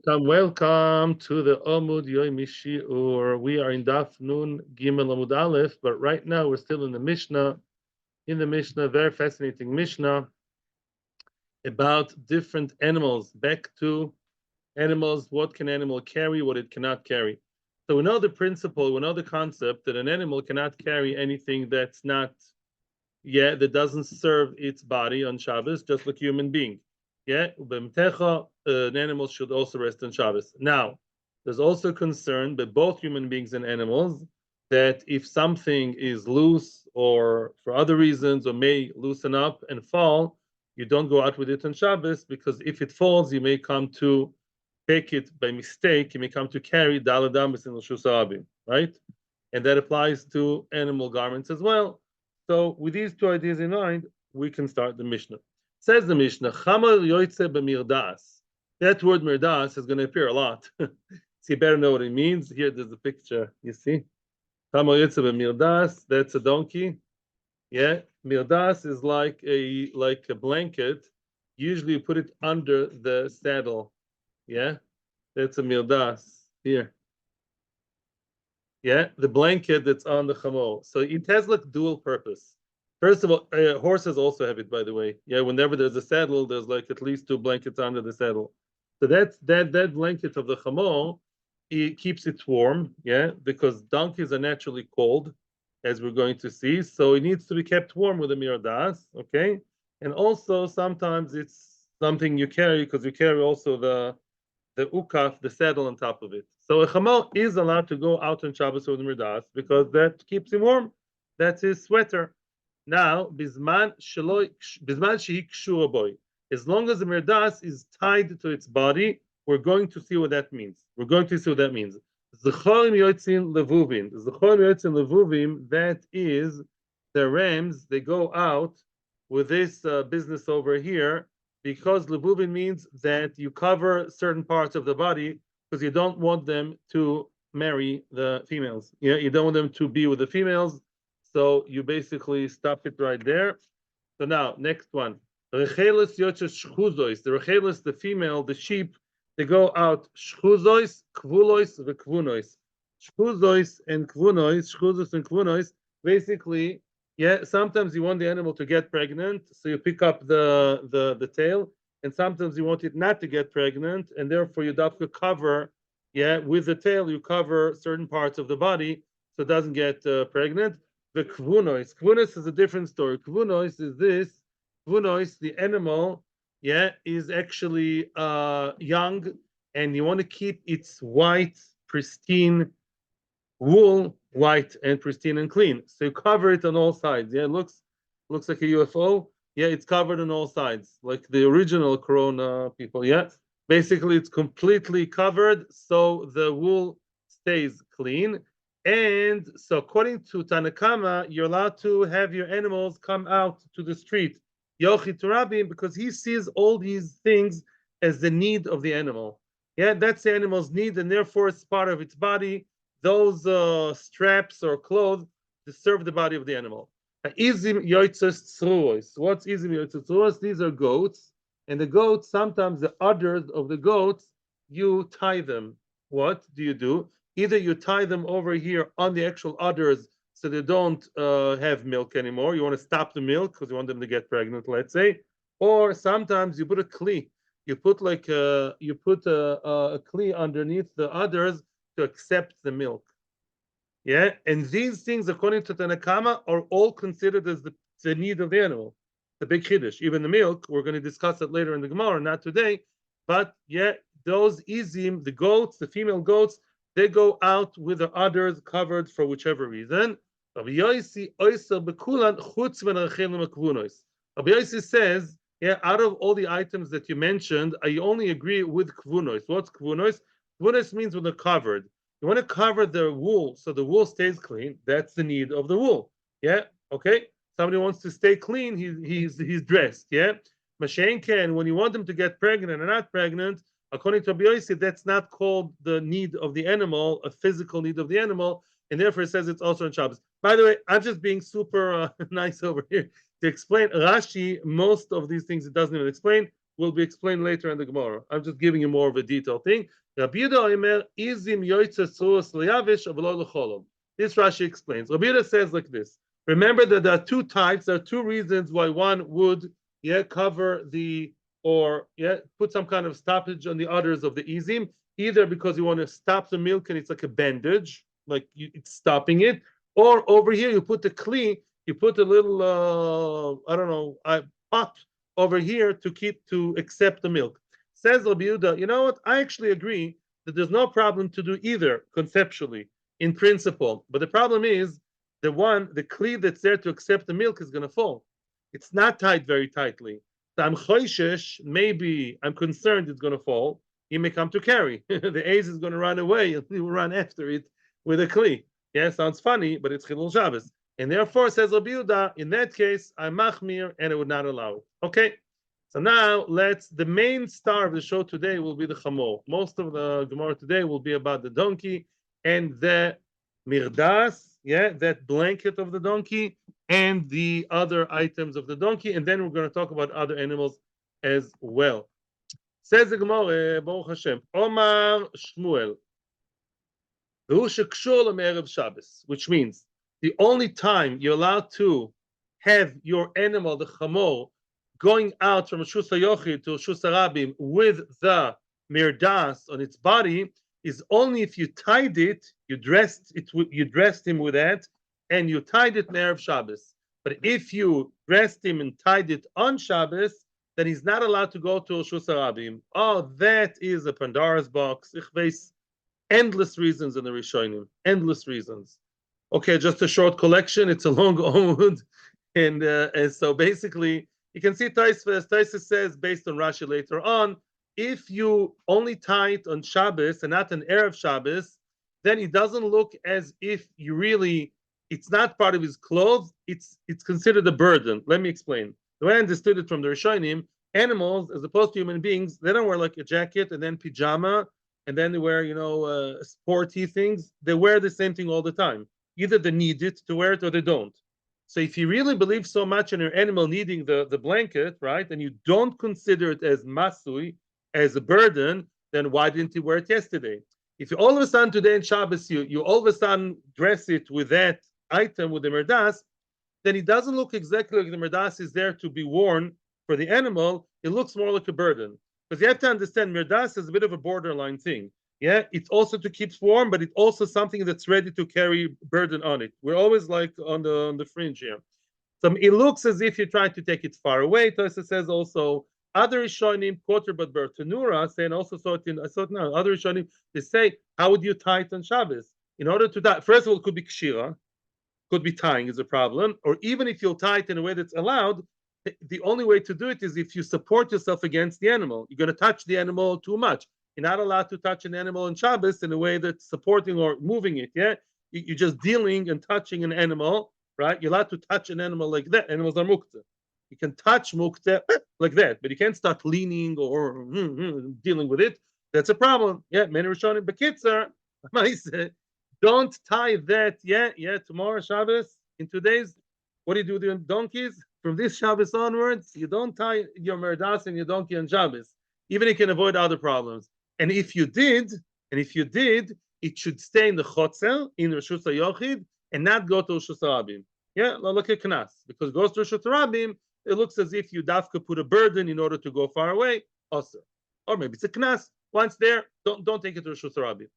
Welcome to the Amud Yomi Shiur. We are in Daf Nun Gimel Amud Aleph, but right now we're still in the Mishnah. In the Mishnah, very fascinating Mishnah about different animals. Back to animals, what can animal carry, what it cannot carry. So we know the principle, we know the concept that an animal cannot carry anything that's not, that doesn't serve its body on Shabbos, just like a human being. An animal should also rest on Shabbos. Now, there's also concern by both human beings and animals that if something is loose or for other reasons or may loosen up and fall, you don't go out with it on Shabbos, because if it falls, you may come to take it by mistake. You may come to carry daladamis in l'shus harabim, right? And that applies to animal garments as well. So with these two ideas in mind, we can start the Mishnah. Says the Mishnah, Chamal yoytze b'mirdas. That word mirdas is going to appear a lot. So you better know what it means. Here, there's a picture. You see, Chamal yoytze b'mirdas. That's a donkey. Yeah, mirdas is like a blanket. Usually, you put it under the saddle. Yeah, that's a mirdas here. Yeah, the blanket that's on the chamor. So it has like dual purpose. First of all, horses also have it, by the way. Yeah, whenever there's a saddle, there's like at least two blankets under the saddle. So that blanket of the chamor, it keeps it warm. Yeah, because donkeys are naturally cold, as we're going to see. So it needs to be kept warm with a mirdas. Okay, and also sometimes it's something you carry because you carry also the ukaf, the saddle on top of it. So a chamor is allowed to go out on Shabbos with mirdas because that keeps him warm. That's his sweater. Now, bisman shehi kshura boy. As long as the mirdas is tied to its body, we're going to see what that means. We're going to see what that means. Zechorim yotzin levuvim. Zechorim yotzin levuvim. That is the rams. They go out with this business over here, because levuvim means that you cover certain parts of the body because you don't want them to marry the females. Yeah, you don't want them to be with the females. So you basically stop it right there. So now, next one. Rechelis yoches shchuzois. The rechelis, the female, the sheep, they go out shchuzois, kvulois, vekvunois. Shchuzois and kvunois, basically, yeah, sometimes you want the animal to get pregnant, so you pick up the tail, and sometimes you want it not to get pregnant, and therefore you have to cover, yeah, with the tail, you cover certain parts of the body so it doesn't get pregnant. The kvunois is a different story. Kvunois is this. Kvunois, the animal, yeah, is actually young, and you want to keep its white, pristine wool white and pristine and clean. So you cover it on all sides. Yeah, it looks like a UFO. Yeah, it's covered on all sides, like the original Corona people. Yeah, basically it's completely covered, so the wool stays clean. And so, according to Tanakama, you're allowed to have your animals come out to the street, Yochi Turabim, because he sees all these things as the need of the animal. Yeah, that's the animal's need, and therefore it's part of its body. Those straps or clothes to serve the body of the animal. Izim yoitzes tzruos. What's izim yoitzes tzruos? These are goats, and the goats, sometimes the udders of the goats, you tie them. What do you do? Either you tie them over here on the actual udders so they don't have milk anymore. You want to stop the milk because you want them to get pregnant, let's say. Or sometimes you put a kli. You put like a kli underneath the udders to accept the milk. Yeah, and these things, according to Tanakama, are all considered as the need of the animal, the big chiddush. Even the milk, we're going to discuss it later in the Gemara, not today. But yeah, those izim, the goats, the female goats, they go out with the udders covered for whichever reason. Rabbi Yossi says, yeah, out of all the items that you mentioned, I only agree with kvunos. What's kvunos? Kvunos means when they're covered. You want to cover the wool so the wool stays clean. That's the need of the wool. Yeah, okay. Somebody wants to stay clean. He's dressed. Yeah, Mashenken. When you want them to get pregnant or not pregnant, according to Rabbi Yossi, that's not called the need of the animal, a physical need of the animal, and therefore it says it's also on Shabbos. By the way, I'm just being super nice over here to explain. Rashi, most of these things it doesn't even explain. will be explained later in the Gemara. I'm just giving you more of a detailed thing. Rabbi Yehuda Omer, izim yoytze suas liyavish avlo lecholom. This Rashi explains. Rabbi Yehuda says like this. Remember that there are two types. There are two reasons why one would cover the or put some kind of stoppage on the udders of the izim. Either because you want to stop the milk and it's like a bandage, like it's stopping it, or over here you put the kli, you put a little pot over here to accept the milk. Says Rabbi Yehuda, you know what? I actually agree that there's no problem to do either conceptually, in principle. But the problem is the kli that's there to accept the milk is going to fall. It's not tied very tightly. So I'm choishesh, maybe I'm concerned it's going to fall. He may come to carry. The ace is going to run away and he will run after it with a kli. Yeah, sounds funny, but it's Chilul Shabbos. And therefore, says Rabbi Yehuda, in that case, I'm machmir and I would not allow it. Okay, so now the main star of the show today will be the chamor. Most of the Gemara today will be about the donkey and the mirdas, that blanket of the donkey, and the other items of the donkey. And then we're going to talk about other animals as well. Says the Gemara, Baruch Hashem, Omar Shmuel, which means the only time you're allowed to have your animal, the chamor, going out from Rishus HaYochid to Rishus HaRabim with the mirdas on its body is only if you tied it, you dressed him with that, and you tied it Erev Shabbos. But if you dressed him and tied it on Shabbos, then he's not allowed to go to Rishus HaRabim. Oh, that is a Pandora's box. Ich weiß, endless reasons in the Rishonim. Endless reasons. Okay, just a short collection. It's a long Omud. And so basically, you can see Taisva says, based on Rashi later on, if you only tie it on Shabbos and not on Erev Shabbos, then it doesn't look as if it's not part of his clothes. It's considered a burden. Let me explain. The way I understood it from the Rishonim, animals, as opposed to human beings, they don't wear like a jacket and then pajama, and then they wear, sporty things. They wear the same thing all the time. Either they need it to wear it or they don't. So if you really believe so much in your animal needing the blanket, right, and you don't consider it as masui, as a burden, then why didn't you wear it yesterday? If you all of a sudden today in Shabbos, you all of a sudden dress it with that item, with the merdas, then it doesn't look exactly like the merdas is there to be worn for the animal. It looks more like a burden. Because you have to understand, merdas is a bit of a borderline thing. Yeah, it's also to keep warm, but it's also something that's ready to carry burden on it. We're always like on the fringe here. So it looks as if you're trying to take it far away. Tosa says also, other Rishonim, Koter but Bertanura, say, and also saw it now, other Rishonim, they say, how would you tie it on Shabbos? In order to tie, first of all, it could be kshira, could be tying is a problem, or even if you'll tie it in a way that's allowed, the only way to do it is if you support yourself against the animal. You're going to touch the animal too much. You're not allowed to touch an animal on Shabbos in a way that's supporting or moving it, You're just dealing and touching an animal, right? You're allowed to touch an animal like that. Animals are mukta. You can touch mukta like that, but you can't start leaning or dealing with it. That's a problem. Many Rishonim Bekitzer, don't tie that, tomorrow Shabbos, in 2 days, what do you do with your donkeys? From this Shabbos onwards, you don't tie your merdas and your donkey on Shabbos. Even you can avoid other problems. And if you did, it should stay in the chotzer, in Rishus HaYochid, and not go to Rishus HaRabim. Like a knas. Because it goes to Rishus HaRabim, it looks as if you dafka put a burden in order to go far away, also. Or maybe it's a knas. Once there, don't take it to Rishus HaRabim.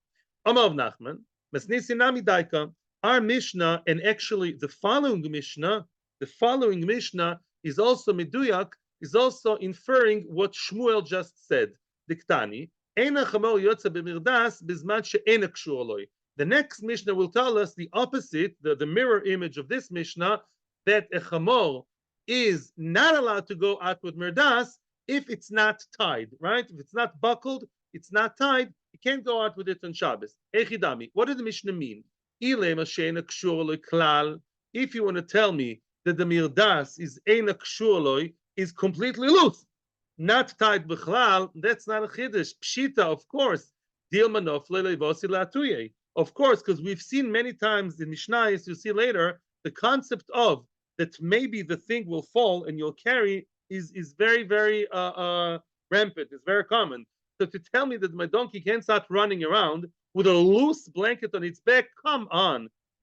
Amar of Nachman, Mesnisi Nami Daika, our Mishnah, and actually the following Mishnah is also Meduyak, is also inferring what Shmuel just said. Diktani, the next Mishnah will tell us the opposite, the mirror image of this Mishnah, that a chamor is not allowed to go out with merdas if it's not tied, right? If it's not buckled, it's not tied, you can't go out with it on Shabbos. Echidami, what did the Mishnah mean? If you want to tell me that the mirdas is completely loose, not tied b'chlal, that's not a chiddush. Pshita, of course. Of course, because we've seen many times in Mishnayos, you see later, the concept of that maybe the thing will fall and you'll carry is very, very rampant. It's very common. So to tell me that my donkey can't start running around with a loose blanket on its back, come on.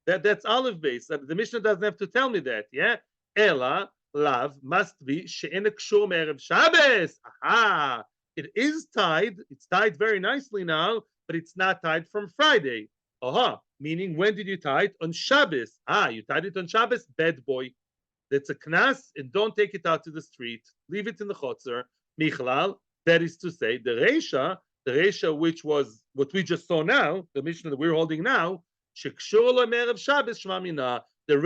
That's olive base. The Mishnah doesn't have to tell me that, yeah? Ella, love, must be she'enek shur me'erev Shabbos. Aha! It is tied. It's tied very nicely now, but it's not tied from Friday. Aha! Meaning, when did you tie it? On Shabbos. Ah, you tied it on Shabbos? Bad boy. That's a knas, and don't take it out to the street. Leave it in the chotzer. Michlal, that is to say, the Reisha, which was what we just saw now, the Mishnah that we're holding now, the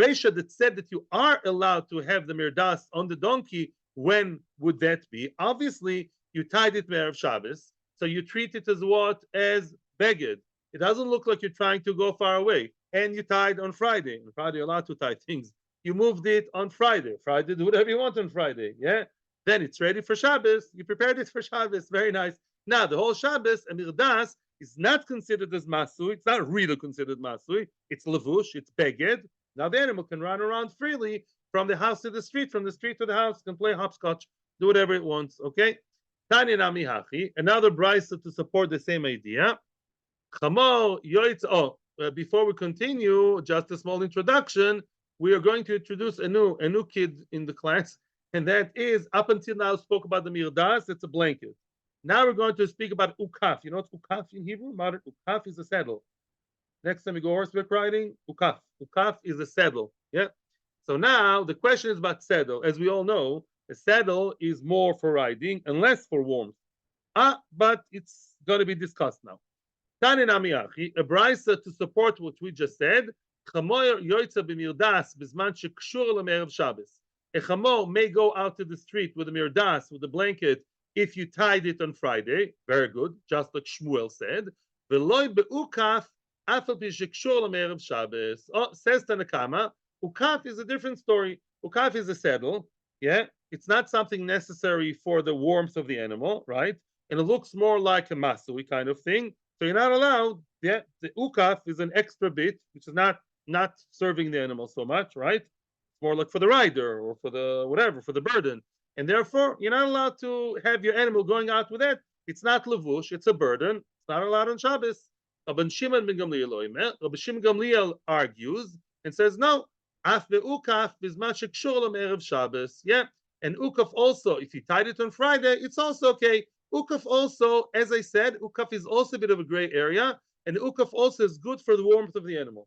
Reisha that said that you are allowed to have the mirdas on the donkey, when would that be? Obviously, you tied it Me'erev Shabbos, so you treat it as what? As beged. It doesn't look like you're trying to go far away. And you tied on Friday. On Friday, you're allowed to tie things. You moved it on Friday. Friday, do whatever you want on Friday. Yeah? Then it's ready for Shabbos. You prepared it for Shabbos. Very nice. Now, the whole Shabbos, a mirdas, is not considered as masui. It's not really considered masui. It's levush. It's beged. Now the animal can run around freely from the house to the street, from the street to the house, can play hopscotch, do whatever it wants. Okay? Tanya nami hachi. Another brisa to support the same idea. Chamo yoitz. Oh, before we continue, just a small introduction. We are going to introduce a new kid in the class, and that is, up until now, spoke about the mirdas. It's a blanket. Now we're going to speak about ukaf. You know what's ukaf in Hebrew? Modern ukaf is a saddle. Next time you go horseback riding, ukaf. Ukaf is a saddle. Yeah. So now the question is about saddle. As we all know, a saddle is more for riding and less for warmth. But it's going to be discussed now. Tani namiachi, a brisa to support what we just said. Chamoyer yoitza b'mirdas b'zman shekshur l'merev Shabbos. A chamor may go out to the street with a mirdas, with a blanket, if you tied it on Friday. Very good, just like Shmuel said. V'loy be'ukaf afal b'shekshur l'merev Shabbos. Oh, says Tanakama, ukaf is a different story. Ukaf is a saddle. Yeah, it's not something necessary for the warmth of the animal, right? And it looks more like a masui kind of thing. So you're not allowed. Yeah, the ukaf is an extra bit, which is not serving the animal so much, right? It's more like for the rider or for the whatever, for the burden. And therefore, you're not allowed to have your animal going out with it. It's not levush, it's a burden. It's not allowed on Shabbos. Rabbi Shimon ben Gamliel argues and says, no, af ukaf bizman shekshur l'merev Shabbos. Yeah, and ukaf also, if you tied it on Friday, it's also okay. Ukaf also, as I said, ukaf is also a bit of a gray area, and ukaf also is good for the warmth of the animal.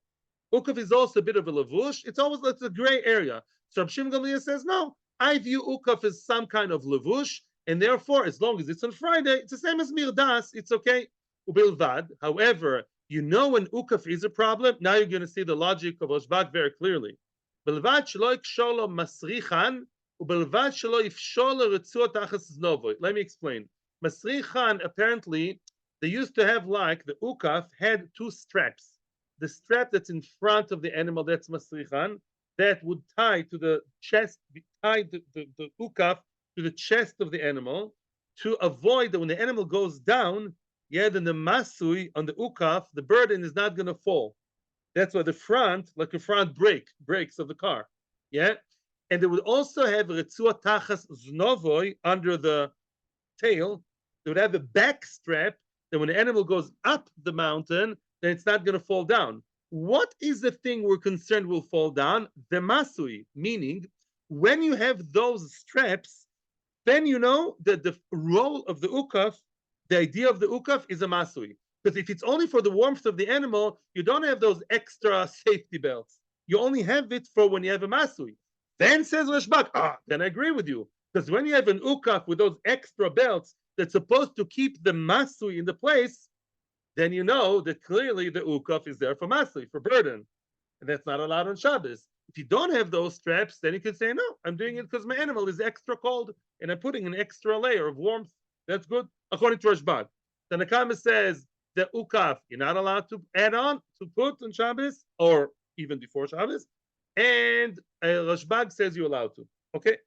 Ukaf is also a bit of a levush. It's a gray area. So Rabbi Shimon Gamliel says, no, I view ukaf as some kind of levush, and therefore, as long as it's on Friday, it's the same as mirdas. It's okay. Ubilvad. However, you know when ukaf is a problem. Now you're going to see the logic of Rashbag very clearly. Bilvad shelo iksholo masrichan, ubelvad shelo ifsholo retzuot achas znovoy. Let me explain. Masrichan, apparently, they used to have, like the ukaf had two straps. The strap that's in front of the animal, that's masrichan, that would tie to the chest, tie the ukaf to the chest of the animal to avoid that when the animal goes down, yeah, then the masui on the ukaf, the burden is not going to fall. That's why the front, like a front brakes of the car, yeah. And they would also have retzua tachas znovoy under the tail. They would have a back strap that when the animal goes up the mountain, then it's not going to fall down. What is the thing we're concerned will fall down? The masui, meaning when you have those straps, then you know that the role of the ukaf, the idea of the ukaf is a masui. Because if it's only for the warmth of the animal, you don't have those extra safety belts. You only have it for when you have a masui. Then says Rashbak, then I agree with you. Because when you have an ukaf with those extra belts that's supposed to keep the masui in the place, then you know that clearly the ukaf is there for masui, for burden. And that's not allowed on Shabbos. If you don't have those straps, then you can say, no, I'm doing it because my animal is extra cold and I'm putting an extra layer of warmth. That's good, according to Rashbag. The Nakama says the ukaf, you're not allowed to add on, to put on Shabbos, or even before Shabbos. And Rashbag says you're allowed to. Okay?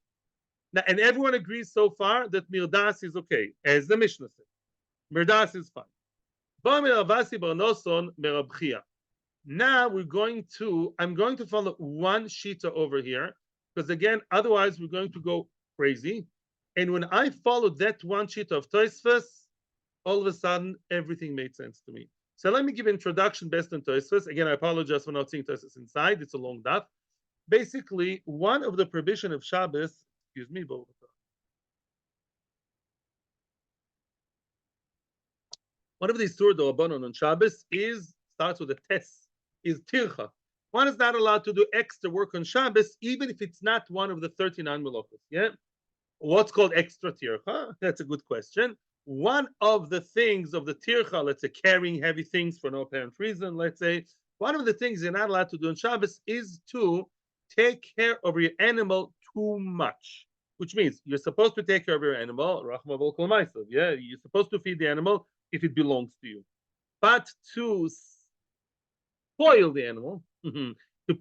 Now, and everyone agrees so far that mirdas is okay, as the Mishnah says. Mirdas is fine. Now I'm going to follow one shita over here, because again, otherwise we're going to go crazy. And when I followed that one sheet of Tosfos, all of a sudden everything made sense to me. So let me give an introduction based on Tosfos. Again, I apologize for not seeing Tosfos inside. It's a long daf. Basically, one of the prohibition of Shabbos, excuse me, but one of these Surah Rabbanon on Shabbos starts with a tes, is tircha. One is not allowed to do extra work on Shabbos, even if it's not one of the 39 melachos. Yeah? What's called extra tircha? That's a good question. One of the things of the tircha, let's say carrying heavy things for no apparent reason, let's say, one of the things you're not allowed to do on Shabbos is to take care of your animal too much, which means you're supposed to take care of your animal, yeah, you're supposed to feed the animal if it belongs to you. But to spoil the animal, to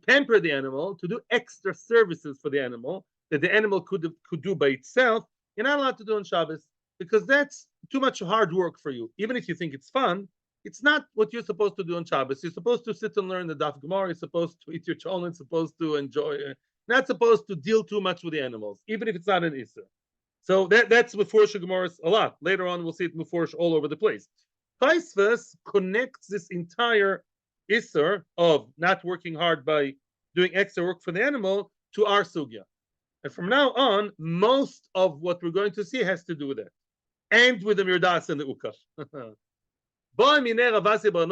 pamper the animal, to do extra services for the animal that the animal could do by itself, you're not allowed to do on Shabbos because that's too much hard work for you. Even if you think it's fun, it's not what you're supposed to do on Shabbos. You're supposed to sit and learn the Daf Gemara. You're supposed to eat your cholent. Supposed to enjoy. Not supposed to deal too much with the animals, even if it's not an Isser. So that's Mefurish Gemara a lot. Later on, we'll see it Mefurish all over the place. Tosfos connects this entire Isser of not working hard by doing extra work for the animal to our sugya. And from now on, most of what we're going to see has to do with that. And with the Mirdas and the Ukaf. Ravasi Bar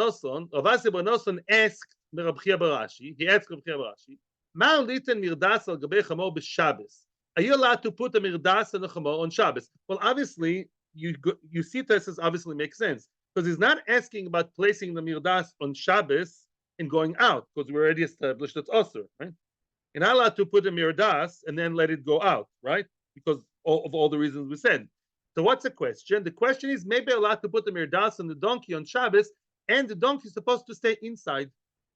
Noson asked Reb Chia bar Ashi, he asked Reb Chia bar Ashi, Ma liten mirdas al gabei chamor b'Shabbos? Are you allowed to put a mirdas and a chamor on Shabbos? Well, obviously, you see this obviously makes sense. Because he's not asking about placing the mirdas on Shabbos and going out, because we already established it's osur, right? You're not allowed to put a mirdas and then let it go out, right? Because of all the reasons we said. So what's the question? The question is maybe allowed to put the mirdas on the donkey on Shabbos, and the donkey is supposed to stay inside.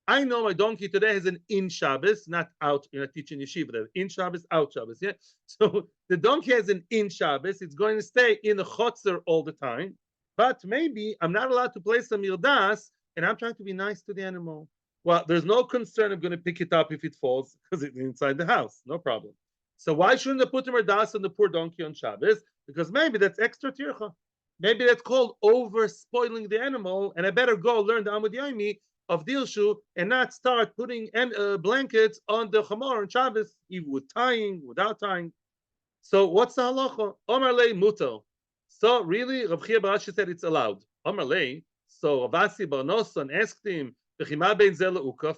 I know my donkey today has an in Shabbos, not out. You're not teaching yeshiva there. In Shabbos, out Shabbos. Yeah. So the donkey has an in Shabbos. It's going to stay in the chotzer all the time. But maybe I'm not allowed to place a mirdas, and I'm trying to be nice to the animal. Well, there's no concern I'm going to pick it up if it falls because it's inside the house. No problem. So why shouldn't I put the mirdas on the poor donkey on Shabbos? Because maybe that's extra tircha. Maybe that's called over spoiling the animal, and I better go learn the Amud Yomi of Dilshu and not start putting blankets on the chamor on Shabbos, even with tying, without tying. So what's the halacha? Omar lei muto. So really, Reb Chia bar Ashi said it's allowed. Omar lei. So Ravasi bar Noson asked him,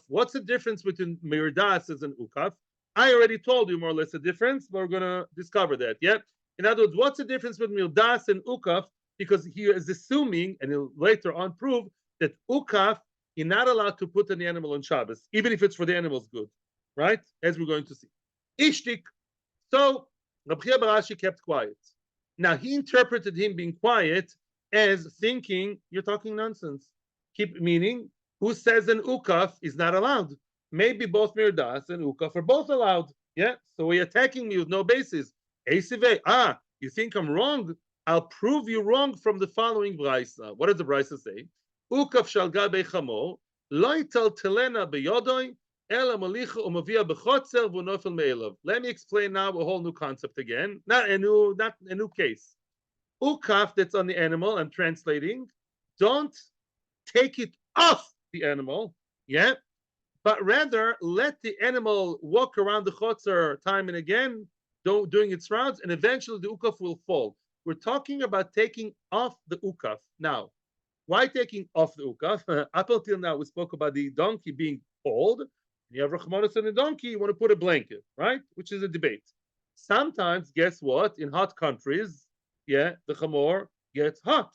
what's the difference between mirdas and ukaf? I already told you more or less the difference, but we're going to discover that. Yeah. In other words, what's the difference between mirdas and ukaf? Because he is assuming, and he'll later on prove, that ukaf, you're not allowed to put an animal on Shabbos, even if it's for the animal's good, right? As we're going to see. Ishtik. So Reb Chia bar Ashi kept quiet. Now he interpreted him being quiet as thinking you're talking nonsense. Keep meaning who says an ukaf is not allowed? Maybe both mirdas and ukaf are both allowed. Yeah. So you're attacking me with no basis. Eisive. You think I'm wrong? I'll prove you wrong from the following braysa. What does the braysa say? Ukaf shal gabe chamo lo yitaltelena beyodoi ela malicha umavia bechotzer v'nofel me'elav. Let me explain now a whole new concept again. Not a new case. Ukaf that's on the animal. I'm translating. Don't take it off the animal, yeah, but rather let the animal walk around the chotzer time and again, doing its rounds, and eventually the ukaf will fall. We're talking about taking off the ukaf. Now, why taking off the ukaf? Up until now, we spoke about the donkey being cold. You have rachmanos on the donkey, you want to put a blanket, right? Which is a debate. Sometimes, guess what? In hot countries, yeah, the chamor gets hot.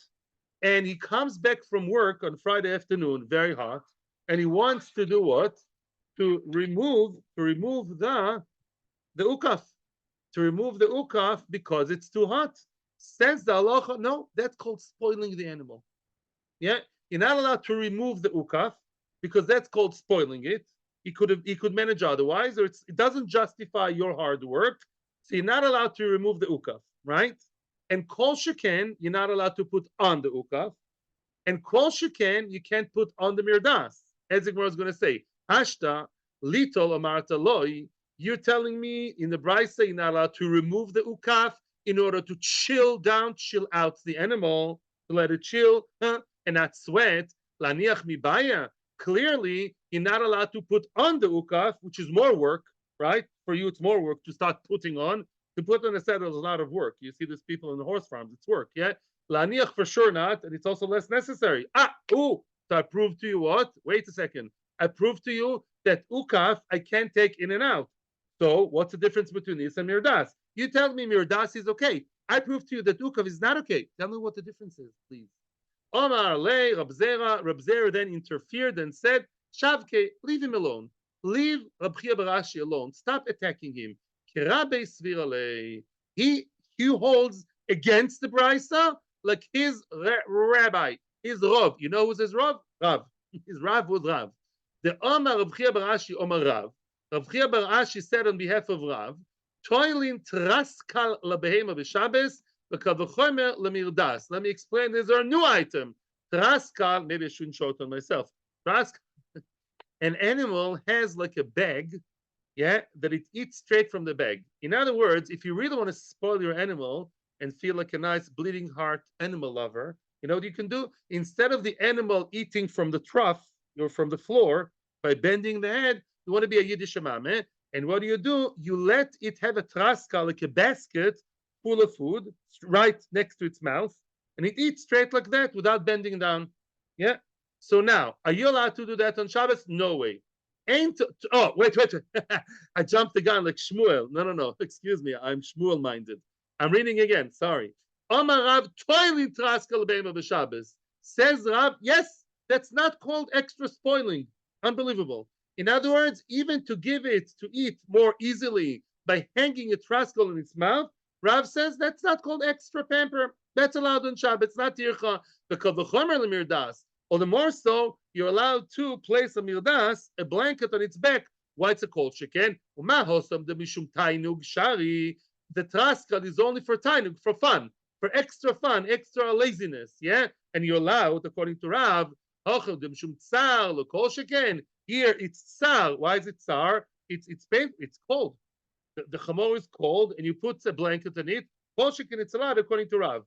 And he comes back from work on Friday afternoon, very hot, and he wants to do what? To remove the ukaf. To remove the ukaf because it's too hot. Says the halacha, no, that's called spoiling the animal. Yeah, you're not allowed to remove the ukaf because that's called spoiling it. He could manage otherwise, or it doesn't justify your hard work. So you're not allowed to remove the ukaf, right? And kol sheken, you're not allowed to put on the ukaf. And kol sheken, you can't put on the mirdas. As the Gemara is going to say, hashta litol amarta loi. You're telling me in the brayso you're not allowed to remove the ukaf in order to chill out the animal, to let it chill, and not sweat. Laniach mibaya. Clearly, you're not allowed to put on the ukaf, which is more work, right? For you, it's more work to start putting on. To put on a saddle is a lot of work. You see these people in the horse farms, it's work, yeah? Laniach for sure not, and it's also less necessary. So I prove to you what? Wait a second. I prove to you that ukaf I can't take in and out. So what's the difference between this and mirdas? You tell me mirdas is okay. I prove to you that ukaf is not okay. Tell me what the difference is, please. Omar le Rab Zera then interfered and said, Shavke, leave him alone. Leave Rab Chia bar Ashi alone. Stop attacking him. He holds against the Brisa like his rabbi, his Rav. You know who's his Rav? Rav. His Rav was Rav. The Omar Rab Chia bar Ashi Omar Rav. Rab Chia bar Ashi said on behalf of Rav, Toilin traskal labehema b'Shabbos v'kavachomer lemirdas. Let me explain. These are a new item. Traskal. Maybe I shouldn't show it on myself. Traskal. An animal has like a bag, yeah, that it eats straight from the bag. In other words, if you really want to spoil your animal and feel like a nice bleeding heart animal lover, you know what you can do? Instead of the animal eating from the trough or from the floor by bending the head, you want to be a Yiddish imam. And what do? You let it have a traska, like a basket full of food, right next to its mouth, and it eats straight like that without bending down. Yeah. So now, are you allowed to do that on Shabbos? No way. Wait. I jumped the gun like Shmuel. No. Excuse me. I'm Shmuel minded. I'm reading again. Sorry. Omar Rav toiling traskal beima b'Shabbos. Says Rav, yes, that's not called extra spoiling. Unbelievable. In other words, even to give it to eat more easily by hanging a traskal in its mouth, Rav says that's not called extra pamper. That's allowed on Shabbos. It's not tircha. The kavachomer lemirdas. Or the more so, you're allowed to place a mirdas, a blanket on its back. Why it's a kol sheken? The traskal is only for tainug, for fun, for extra fun, extra laziness. Yeah, and you're allowed, according to Rav, here it's tsar. Why is it tsar? It's painful. It's cold. The chamor is cold, and you put a blanket on it. Kol sheken, it's allowed, according to Rav.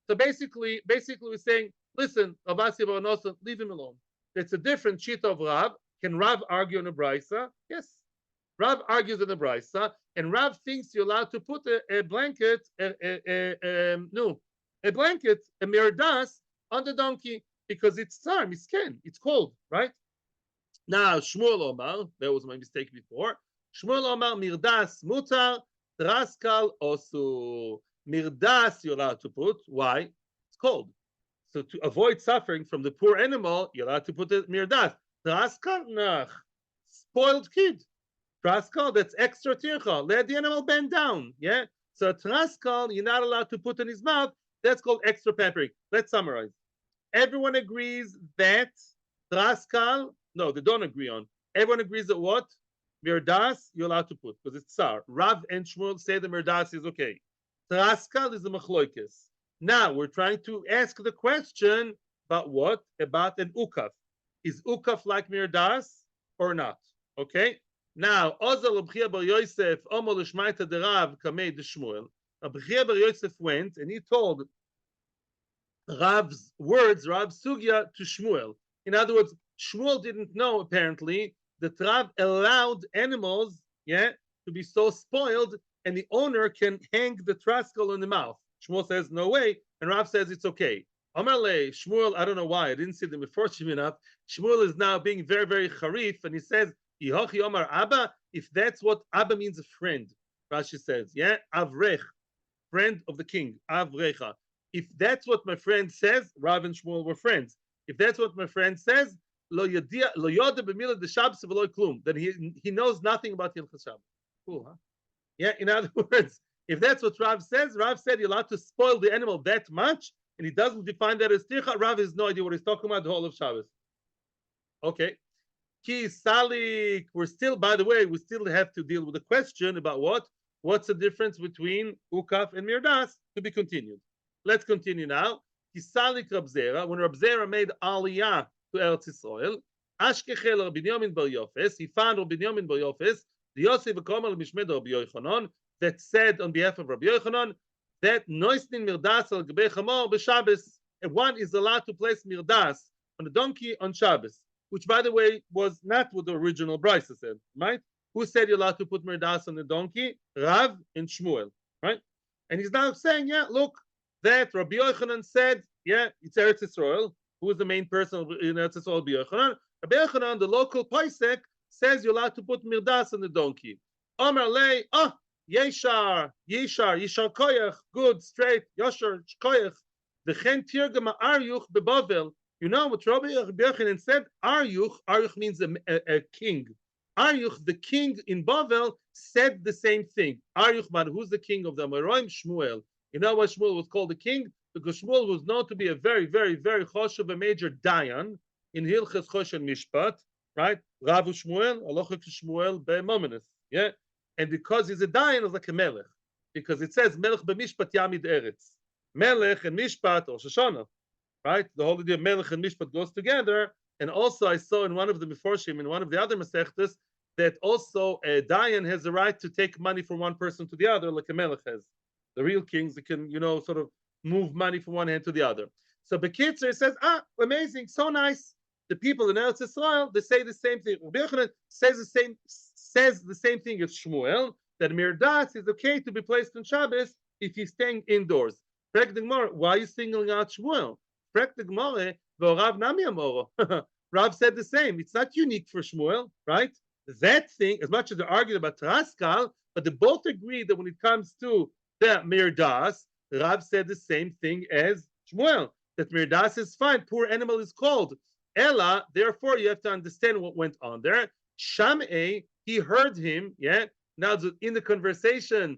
So basically, we're saying, listen, Rav Asi bar Nosson, leave him alone. It's a different sheet of Rav. Can Rav argue on a brisa? Yes. Rav argues on a brisa, and Rav thinks you're allowed to put a blanket, a mirdas on the donkey because it's tsar, misken, it's cold, right? Now, Shmuel Omar, that was my mistake before. Shmuel Omar, mirdas mutar, traskal osu. Mirdas you're allowed to put. Why? It's cold. So to avoid suffering from the poor animal, you're allowed to put the mirdas. Traskal, nah. Spoiled kid. Traskal, that's extra tircha. Let the animal bend down. Yeah. So traskal, you're not allowed to put in his mouth. That's called extra pampering. Let's summarize. Everyone agrees that traskal, no, they don't agree on. Everyone agrees that what? Mirdas, you're allowed to put, because it's tsar. Rav and Shmuel say the mirdas is okay. Traskal is the machloikis. Now we're trying to ask the question about what? About an ukaf. Is ukaf like mirdas or not? Okay. Now, Ozal Rab Chia bar Yosef, Omer l'shmaita de Rav kamei de Shmuel. Rab Chia bar Yosef went and he told Rav's words, Rav's sugya to Shmuel. In other words, Shmuel didn't know apparently that Rav allowed animals, yeah, to be so spoiled, and the owner can hang the traskal in the mouth. Shmuel says no way, and Rav says it's okay. Amar le Shmuel, I don't know why I didn't see them before enough. Shmuel is now being very, very charif, and he says, "Yihochi Omar Abba." If that's what Abba means, a friend. Rashi says, yeah, Avrech, friend of the king, Avrecha. If that's what my friend says, Rav and Shmuel were friends. If that's what my friend says, lo yoda b'mila de Shabbos v'lo klum, then he knows nothing about Hilchos Shabbos. Cool, huh? Yeah. In other words, if that's what Rav says, Rav said you're allowed to spoil the animal that much, and he doesn't define that as tircha. Rav has no idea what he's talking about the whole of Shabbos. Okay. Ki salik. We're still, by the way, we still have to deal with the question about what? What's the difference between ukaf and mirdas? To be continued. Let's continue now. Ki salik Rab Zera. When Rab Zera made aliyah to Eretz Yisrael, Ashkechel Rabbi Binyamin bar Yofes. He found Rabbi Binyamin bar Yofes, the Yosef v'Komer l'mishmed Rabbi Yochanan, that said on behalf of Rabbi Yochanan, that noisnin mirdas al gebe chamor b'Shabbos. And one is allowed to place mirdas on a donkey on Shabbos, which, by the way, was not what the original Brisa said, right? Who said you're allowed to put mirdas on the donkey? Rav and Shmuel, right? And he's now saying, yeah, look, that Rabbi Yochanan said, yeah, it's Eretz Yisrael. Who is the main person in Eretz Yisrael? Rabbi Yochanan. Rabbi Yochanan, the local Paisek, says you're allowed to put mirdas on the donkey. Amar lei, yeshar, koyach, good, straight, yashar, koyach. The chen tirgama aryuch bebavel. You know what Rabbi Yochanan said? Aryuch means a king. Aryuch, the king in Bavel, said the same thing. Aryuch, man, who's the king of the Amoraim? Shmuel. You know why Shmuel was called the king? Because Shmuel was known to be a very, very, very choshev, a major dayan in Hilchas Choshen Mishpat, right? Rav Shmuel, Alochik Shmuel be'mominus, yeah? And because he's a dayan, it's like a melech. Because it says, melech b'mishpat yamid eretz. Melech and mishpat, or Shoshana, right? The whole idea of melech and mishpat goes together. And also I saw in one of the Meforshim, in one of the other Masechtas, that also a dayan has the right to take money from one person to the other, like a melech has. The real kings that can, sort of move money from one hand to the other. So Bekitzer says, amazing, so nice. The people in Eretz Yisrael, they say the same thing. Rabbi Yochanan says the same thing as Shmuel, that mirdas is okay to be placed on Shabbos if he's staying indoors. Why are you singling out Shmuel? Rav said the same. It's not unique for Shmuel, right? That thing, as much as they argued about Traskal, but they both agree that when it comes to the mirdas, Rav said the same thing as Shmuel, that mirdas is fine, poor animal is called. Ella, therefore you have to understand what went on there. Sham'e, he heard him, yeah. Now in the conversation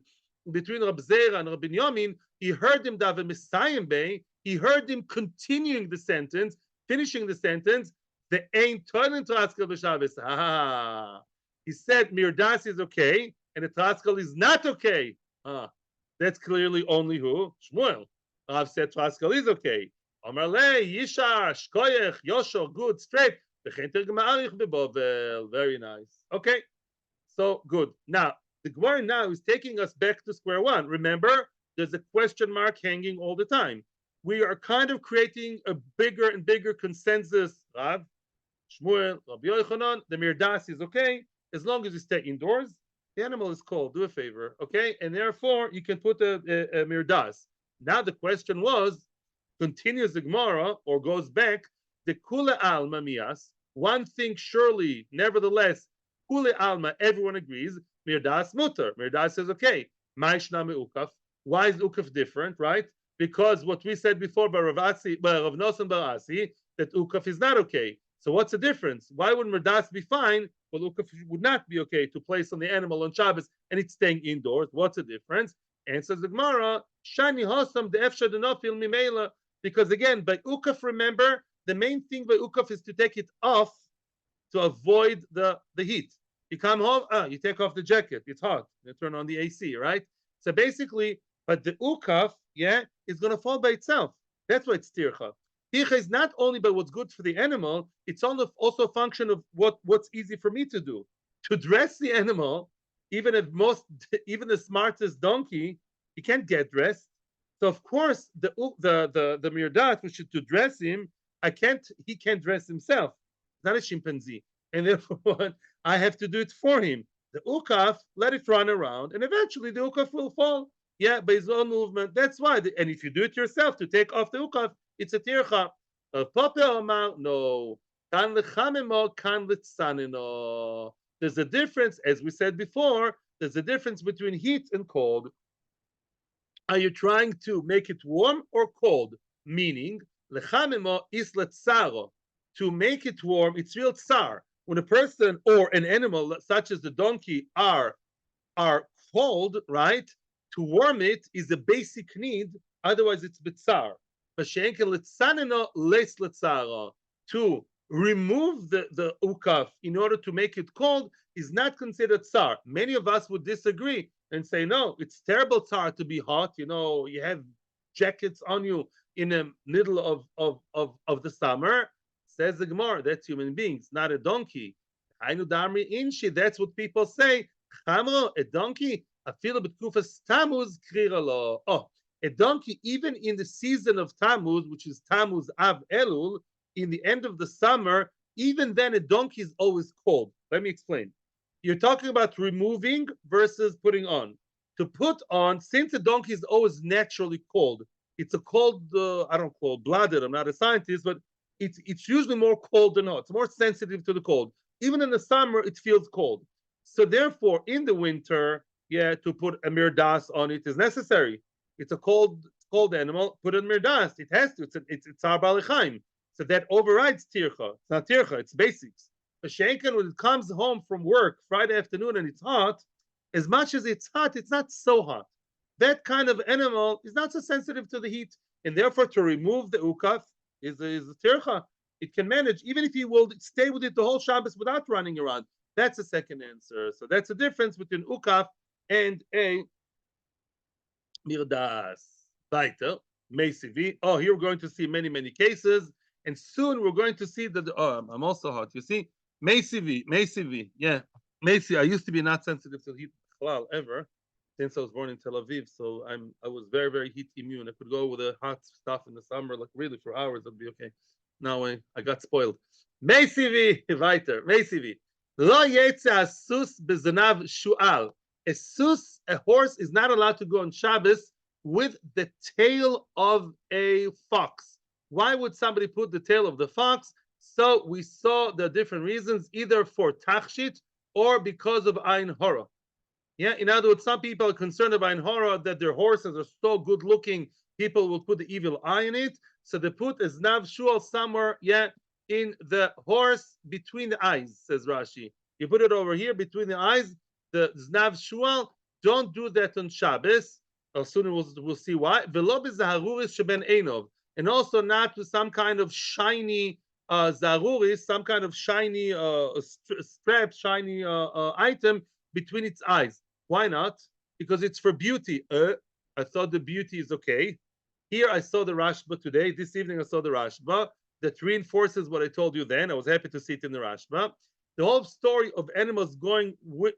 between Rab Zera and Rabbi Yamin, he heard him daven Messiah Bey, he heard him continuing the sentence, finishing the sentence, the Ein Toinen Traskal B'Shabbos. He said mirdas is okay, and the Traskal is not okay. That's clearly only who? Shmuel. Rav said Traskal is okay. Amar le, Yishar, Shkoyech, Yosho, good, straight. Very nice. Okay, so good. Now, the Gemara now is taking us back to square one. Remember, there's a question mark hanging all the time. We are kind of creating a bigger and bigger consensus. Rav, Shmuel, Rabbi Yochanan, the mirdas is okay as long as you stay indoors. The animal is cold. Do a favor, okay? And therefore, you can put a mirdas. Now the question was, continues the Gemara or goes back, the kule alma mias. One thing surely, nevertheless, kule alma, everyone agrees, mirdas mutter. Mirdas is okay. Ma'ishna me'ukaf. Why is ukaf different, right? Because what we said before by Rav Nosson Bar Asi, that ukaf is not okay. So what's the difference? Why would mirdas be fine? Well, ukaf would not be okay to place on the animal on Shabbos and it's staying indoors. What's the difference? Answers the Gemara, Shani Hosam the Efsha Denofil Mimela. Because again, by ukaf, remember, the main thing by ukaf is to take it off to avoid the heat. You come home, you take off the jacket, it's hot. You turn on the AC, right? So basically, but the ukaf, yeah, is going to fall by itself. That's why it's tircha. Tircha is not only by what's good for the animal, it's also a function of what's easy for me to do. To dress the animal, even the smartest donkey, he can't get dressed. So of course the mirdat, which is to dress him, he can't dress himself. He's not a chimpanzee. And therefore I have to do it for him. The ukaf, let it run around, and eventually the ukaf will fall. Yeah, by his own movement. That's why. And if you do it yourself to take off the ukaf, it's a tircha. No. There's a difference, as we said before, there's a difference between heat and cold. Are you trying to make it warm or cold? Meaning, lechamimo is letzaro. To make it warm, it's real tsar. When a person or an animal, such as the donkey, are cold, right? To warm it is a basic need. Otherwise, it's bitzar. To remove the ukaf in order to make it cold is not considered tsar. Many of us would disagree and say, no, it's terrible tsar to be hot. You have jackets on you in the middle of the summer. Says the Gemara, that's human beings, not a donkey. That's what people say. A donkey, oh, A donkey, even in the season of Tammuz, which is Tammuz Av Elul, in the end of the summer, even then a donkey is always cold. Let me explain. You're talking about removing versus putting on. To put on, since a donkey is always naturally cold, it's a cold, I don't cold blooded, I'm not a scientist, but it's usually more cold than hot. It's more sensitive to the cold. Even in the summer, it feels cold. So therefore, in the winter, yeah, to put a mirdas on it is necessary. It's a cold animal. Put a mirdas. It has to. It's our balichaim. So that overrides tircha. It's not tircha. It's basics. A shenken, when it comes home from work Friday afternoon and it's hot, as much as it's hot, it's not so hot. That kind of animal is not so sensitive to the heat, and therefore to remove the ukaf is a tircha. It can manage, even if you will stay with it the whole Shabbos without running around. That's the second answer. So that's the difference between ukaf and a mirdas. Weiter, Mesivi. Oh, here we're going to see many, many cases. And soon we're going to see that, I'm also hot. You see, Mesivi. Yeah, Mesi. I used to be not sensitive to heat ever since I was born in Tel Aviv. So I was very, very heat immune. I could go with the hot stuff in the summer, like really for hours, it'd be okay. Now I got spoiled. Mesivi, weiter, Mesivi. Lo yetze asus bezanav shu'al. A horse is not allowed to go on Shabbos with the tail of a fox. Why would somebody put the tail of the fox? So we saw the different reasons, either for tachshit or because of ayin hora. Yeah, in other words, some people are concerned about ayin hora, that their horses are so good looking, people will put the evil eye in it. So they put a znav shual somewhere, yeah, in the horse between the eyes, says Rashi. You put it over here between the eyes, the znav shual. Don't do that on Shabbos. Soon we'll see why. And also not with some kind of shiny zaruris, some kind of shiny strap, shiny item between its eyes. Why not? Because it's for beauty. I thought the beauty is okay. Here I saw the Rashba today. This evening I saw the Rashba that reinforces what I told you then. I was happy to see it in the Rashba. The whole story of animals going with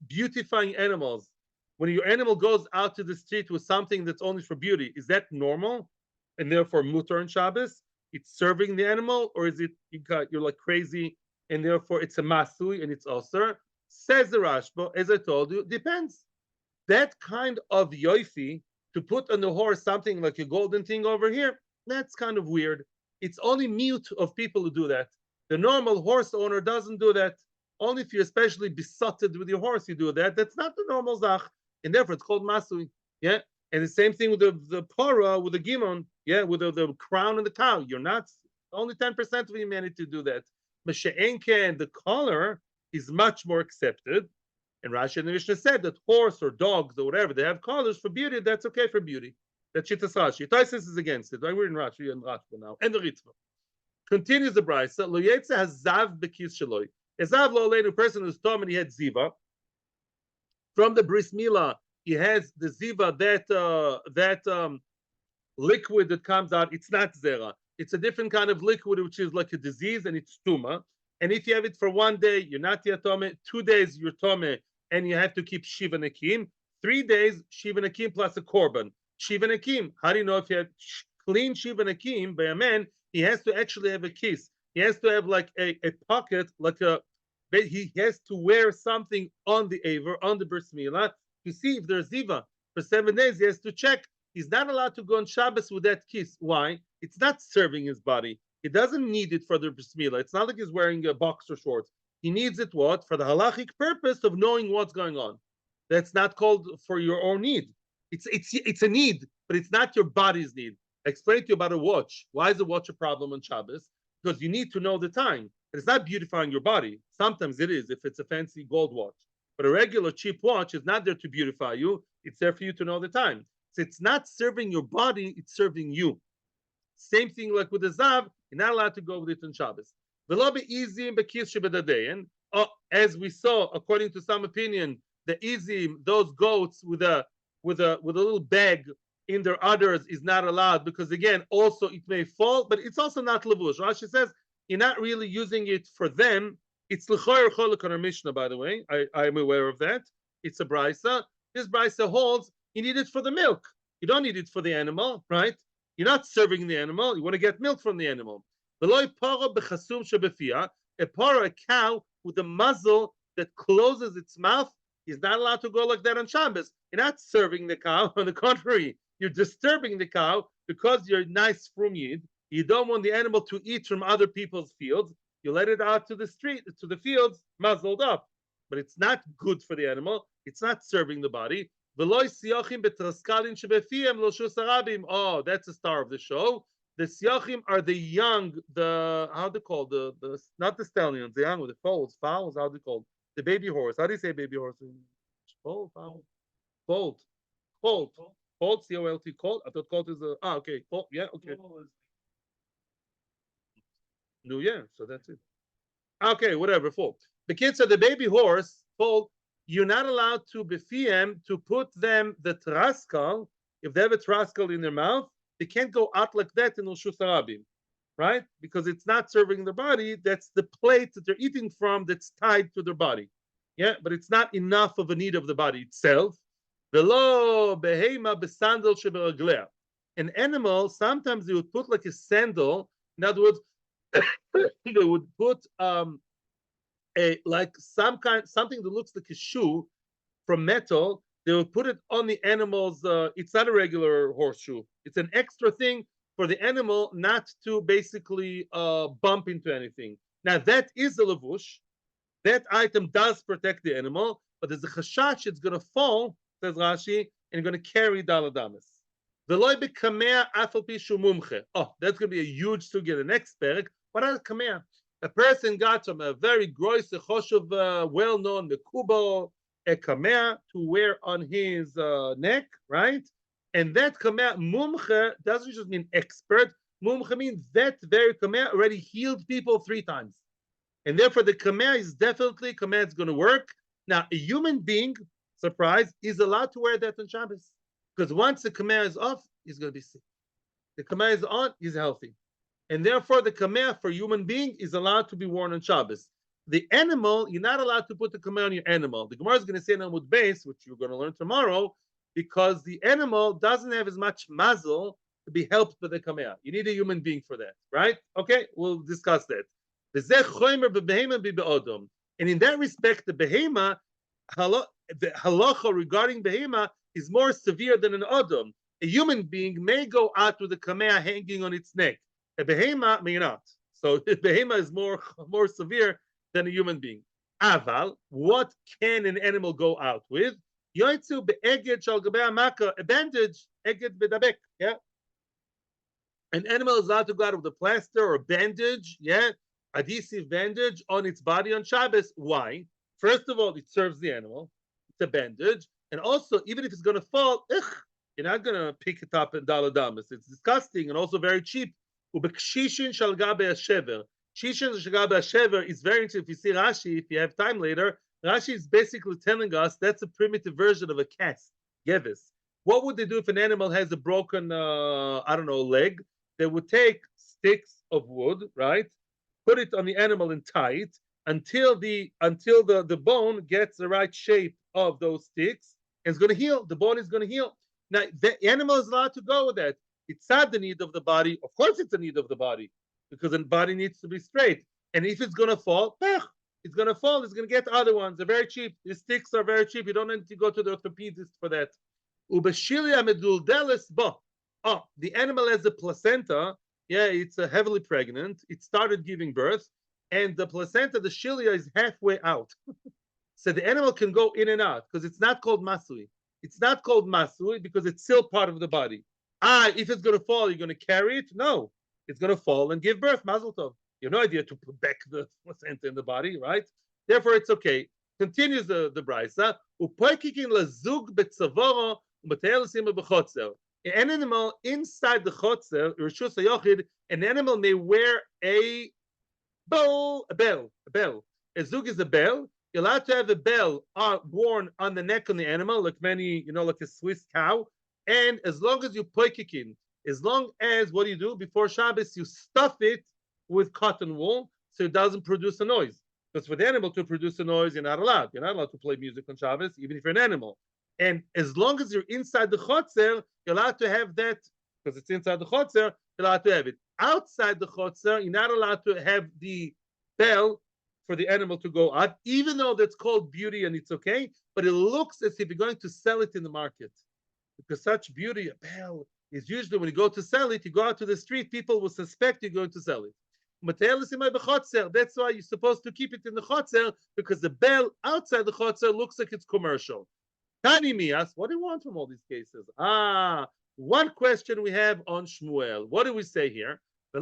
beautifying animals. When your animal goes out to the street with something that's only for beauty, is that normal? And therefore mutar and Shabbos? It's serving the animal, or is it you're like crazy and therefore it's a masui and it's osir? Says the Rashba, as I told you, depends. That kind of yoifi, to put on the horse something like a golden thing over here, that's kind of weird. It's only mute of people who do that. The normal horse owner doesn't do that. Only if you're especially besotted with your horse, you do that. That's not the normal zach. And therefore it's called masui. Yeah. And the same thing with the para, with the gimon, yeah, with the crown and the cow. You're not, only 10% of humanity do that. Masha'enke and the collar is much more accepted. And Rashi and the Mishnah said that horse or dogs or whatever, they have collars for beauty, that's okay for beauty. That's Shittas Rashi. Taisus is against it. We're in Rashi and Rashba now. And the Ritva. Continues the Brisa. Lo yetze hazav bekis shaloi. A zav lo oleinu, person who's tom and he had ziva. From the bris milah, he has the ziva, that liquid that comes out. It's not zera. It's a different kind of liquid, which is like a disease, and it's tuma. And if you have it for 1 day, you're not yet tome. 2 days, you're tome, and you have to keep shiva nakim. 3 days, shiva nakim plus a korban. Shiva nakim. How do you know if you have clean shiva nakim by a man? He has to actually have a kiss. He has to have like a pocket, like a. He has to wear something on the aver, on the bris milah, to see if there's ziva. For 7 days, he has to check. He's not allowed to go on Shabbos with that kiss. Why? It's not serving his body. He doesn't need it for the bris milah. It's not like he's wearing a boxer shorts. He needs it what? For the halachic purpose of knowing what's going on. That's not called for your own need. It's a need, but it's not your body's need. I explained to you about a watch. Why is a watch a problem on Shabbos? Because you need to know the time. It's not beautifying your body. Sometimes it is if it's a fancy gold watch. But a regular cheap watch is not there to beautify you. It's there for you to know the time. So it's not serving your body, it's serving you. Same thing like with the zav, you're not allowed to go with it on Shabbos. V'lo be'izim be'kis shebedadayin. As we saw, according to some opinion, the izim, those goats with a little bag in their udders is not allowed because again, also it may fall, but it's also not levush. Rashi says you're not really using it for them. It's l'choyer cholok on our Mishnah, by the way. I'm aware of that. It's a brisa. This brisa holds you need it for the milk. You don't need it for the animal, right? You're not serving the animal. You want to get milk from the animal. A para, a cow with a muzzle that closes its mouth, is not allowed to go like that on Shabbos. You're not serving the cow. On the contrary, you're disturbing the cow because you're nice from Yid. You don't want the animal to eat from other people's fields. You let it out to the street, to the fields, muzzled up. But it's not good for the animal. It's not serving the body. Oh, that's the star of the show. The siachim are the young, the how they called the not the stallions, the young with the fowls, how they called the baby horse. How do you say baby horse? Foal, colt, colt, colt, colt. I thought colt is a okay, colt, yeah, okay. No, yeah, so that's it. Okay, whatever, foal. The kids are the baby horse, foal. You're not allowed to befiem to put them the traskal. If they have a traskal in their mouth, they can't go out like that in Ushus Arabim, right? Because it's not serving their body. That's the plate that they're eating from that's tied to their body. Yeah, but it's not enough of a need of the body itself. Velo behema besandal shebereglea. An animal, sometimes they would put like a sandal. In other words, they would put like something that looks like a shoe from metal. They would put it on the animal's. It's not a regular horseshoe. It's an extra thing for the animal not to basically bump into anything. Now that is a levush. That item does protect the animal, but there's a chashash it's going to fall, says Rashi, and going to carry daladamas. Oh, that's going to be a huge sugya in the next parak. What are kamea? A person got from a very gross, well-known mekubo, a kamea to wear on his neck, right? And that kamea, mumche, doesn't just mean expert. Mumche means that very kamea already healed people 3 times. And therefore the kamea is definitely, kamea is going to work. Now, a human being, surprise, is allowed to wear that on Shabbos. Because once the kamea is off, he's going to be sick. The kamea is on, he's healthy. And therefore the kamea for human being is allowed to be worn on Shabbos. The animal, you're not allowed to put the kamea on your animal. The Gemara is going to say in Amud Beis, which you're going to learn tomorrow, because the animal doesn't have as much mazel to be helped by the kamea. You need a human being for that, right? Okay, we'll discuss that. And in that respect, the behema, the halacha regarding behema is more severe than an adam. A human being may go out with a kamea hanging on its neck. A behema may not. So the behema is more severe than a human being. Aval, what can an animal go out with? Yoitzu be'eged shal gabei maka, a bandage, eged bedabek, yeah. An animal is allowed to go out with a plaster or a bandage, yeah, adhesive bandage on its body on Shabbos. Why? First of all, it serves the animal. It's a bandage. And also, even if it's going to fall, you're not going to pick it up in daladamas. It's disgusting and also very cheap. Ubekshishim shal gabei shever. Shishin shal gabei shever is very interesting. If you see Rashi, if you have time later, Rashi is basically telling us that's a primitive version of a cast, gevis. What would they do if an animal has a broken, leg? They would take sticks of wood, right? Put it on the animal and tie it until the bone gets the right shape of those sticks, and it's going to heal. The bone is going to heal. Now the animal is allowed to go with that. It's not the need of the body. Of course, it's a need of the body because the body needs to be straight. And if it's going to fall, it's going to fall. It's going to get other ones. They're very cheap. The sticks are very cheap. You don't need to go to the orthopedist for that. Oh, the animal has a placenta. Yeah, it's heavily pregnant. It started giving birth, and the placenta, the shilia, is halfway out. So the animal can go in and out because it's not called masui. It's not called masui because it's still part of the body. If it's going to fall, you're going to carry it? No, it's going to fall and give birth. Mazel tov. You have no idea to put back the placenta in the body, right? Therefore, it's okay. Continues the brisa. An animal inside the chotzer, Rishus HaYochid, an animal may wear a bell. A zug is a bell. You're allowed to have a bell worn on the neck of the animal, like like a Swiss cow. And as long as you poikikin, as long as what do you do before Shabbos, you stuff it with cotton wool so it doesn't produce a noise. Because for the animal to produce a noise, you're not allowed. You're not allowed to play music on Shabbos, even if you're an animal. And as long as you're inside the chotzer, you're allowed to have that because it's inside the chotzer. You're allowed to have it. Outside the chotzer, you're not allowed to have the bell for the animal to go out, even though that's called beauty and it's okay. But it looks as if you're going to sell it in the market because such beauty, a bell, is usually when you go to sell it, you go out to the street, people will suspect you're going to sell it. That's why you're supposed to keep it in the chotzer because the bell outside the chotzer looks like it's commercial. Tani Mias, what do you want from all these cases? One question we have on Shmuel. What do we say here? Oh,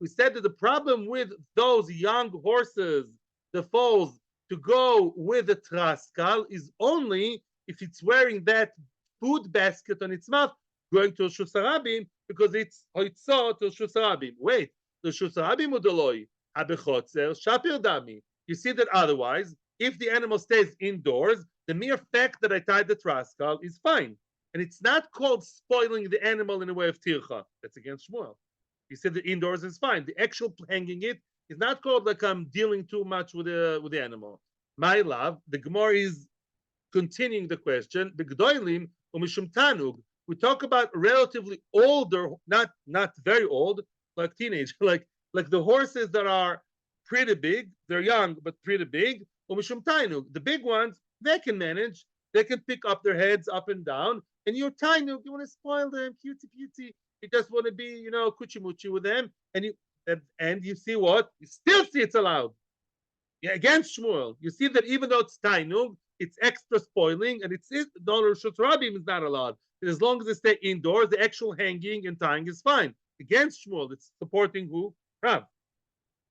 we said that the problem with those young horses, the foals, to go with the traskal is only if it's wearing that food basket on its mouth, going to Shusarabim, because it's hoitzo to Shusarabim. Wait, the Shusarabim udoloi, habechotzer, shapir dami. You see that otherwise, if the animal stays indoors, the mere fact that I tied the traskal is fine. And it's not called spoiling the animal in a way of tircha. That's against Shmuel. You said the indoors is fine. The actual hanging it is not called like I'm dealing too much with the animal. My love, the Gemara is continuing the question. Begdoilim umishum tanug. We talk about relatively older, not very old, like teenage, like the horses that are pretty big. They're young but pretty big. Umishum tanug. The big ones they can manage. They can pick up their heads up and down. And you're tanug, you want to spoil them, cutie. You just want to be, kuchimuchi with them. And you see what? You still see it's allowed. Yeah, against Shmuel. You see that even though it's tainug, it's extra spoiling, and it's dollar shutrabim is not allowed. And as long as they stay indoors, the actual hanging and tying is fine. Against Shmuel, it's supporting who? Rav.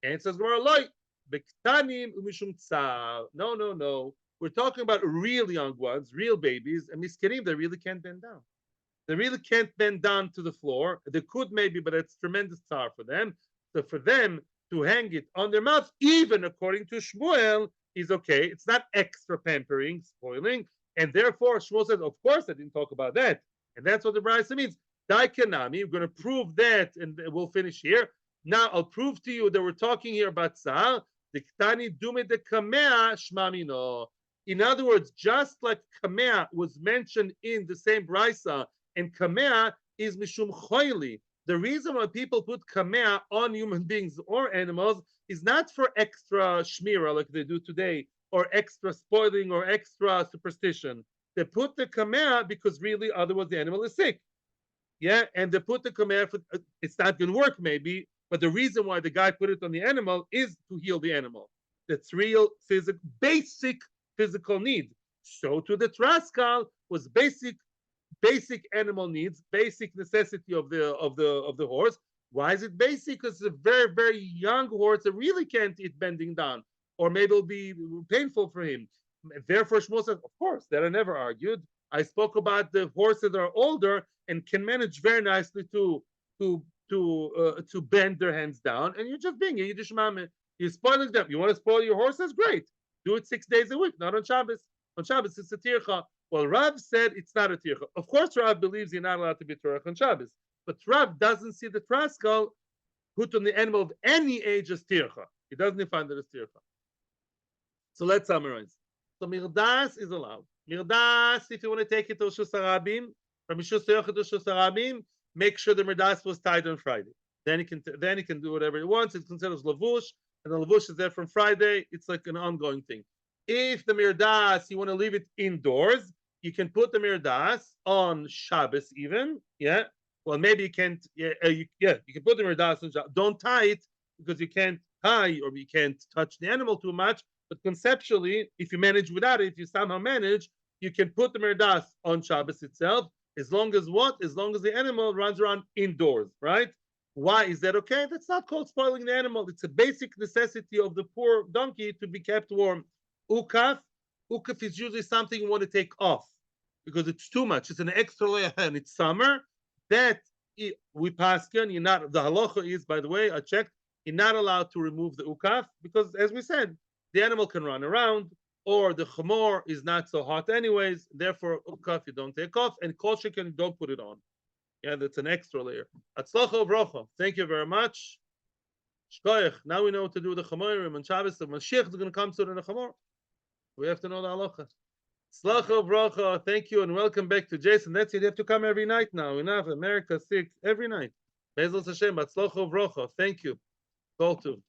And it says Gemara loy bektanim umishum tzav. No. We're talking about real young ones, real babies, and miskirim, they really can't bend down. They really can't bend down to the floor. They could maybe, but it's tremendous tar for them. So for them to hang it on their mouth, even according to Shmuel, is okay. It's not extra pampering, spoiling. And therefore, Shmuel says, of course, I didn't talk about that. And that's what the Brisa means. Daikanami, we're going to prove that, and we'll finish here. Now, I'll prove to you that we're talking here about Tzah. The Ktani Dume de Kamea Shmamino. In other words, just like Kamea was mentioned in the same Brisa, and Kamea is Mishum Choili. The reason why people put Kamea on human beings or animals is not for extra shmira like they do today, or extra spoiling or extra superstition. They put the Kamea because really otherwise the animal is sick. Yeah, and they put the Kamea for, it's not going to work maybe, but the reason why the guy put it on the animal is to heal the animal. That's real basic physical need. So to the traskal was basic animal needs, basic necessity of the horse. Why is it basic? Because it's a very, very young horse that really can't eat bending down, or maybe it'll be painful for him. Therefore, Shmuel says, of course, that I never argued. I spoke about the horses that are older and can manage very nicely to bend their hands down. And you're just being a Yiddish mame. You're spoiling them. You want to spoil your horses? Great. Do it 6 days a week, not on Shabbos. On Shabbos, it's a tircha. Well, Rav said it's not a tircha. Of course, Rav believes you're not allowed to be tircha on Shabbos. But Rav doesn't see the traskal put on the animal of any age as tircha. He doesn't find it as tircha. So let's summarize. So mirdas is allowed. Mirdas, if you want to take it to Shusarabim, from Mishus to Shusarabim, make sure the mirdas was tied on Friday. Then he can do whatever he wants. It's considered lavush, and the lavush is there from Friday. It's like an ongoing thing. If the mirdas, you want to leave it indoors, you can put the mirdas on Shabbos even. Yeah. Well, maybe you can't. You can put the mirdas on Shabbos. Don't tie it because you can't tie or you can't touch the animal too much. But conceptually, if you manage without it, if you somehow manage, you can put the mirdas on Shabbos itself. As long as what? As long as the animal runs around indoors, right? Why is that okay? That's not called spoiling the animal. It's a basic necessity of the poor donkey to be kept warm. Ukaf is usually something you want to take off because it's too much. It's an extra layer and it's summer. That we paskin, you're not, the halacha is, by the way, I checked, you're not allowed to remove the ukaf because, as we said, the animal can run around, or the chamor is not so hot anyways. Therefore, ukaf you don't take off, and kol shekin you don't put it on. Yeah, that's an extra layer. Atzlacha uvrocha. Thank you very much. Shkoyach. Now we know what to do with the Chamorim and Shabbos. The Mashiach is going to come to the Chamor. We have to know the halacha. Slacha bracha. Thank you and welcome back to Jason. That's it. You have to come every night now. Enough. America sick every night. Bezos Hashem. But slacha bracha. Thank you. Call to.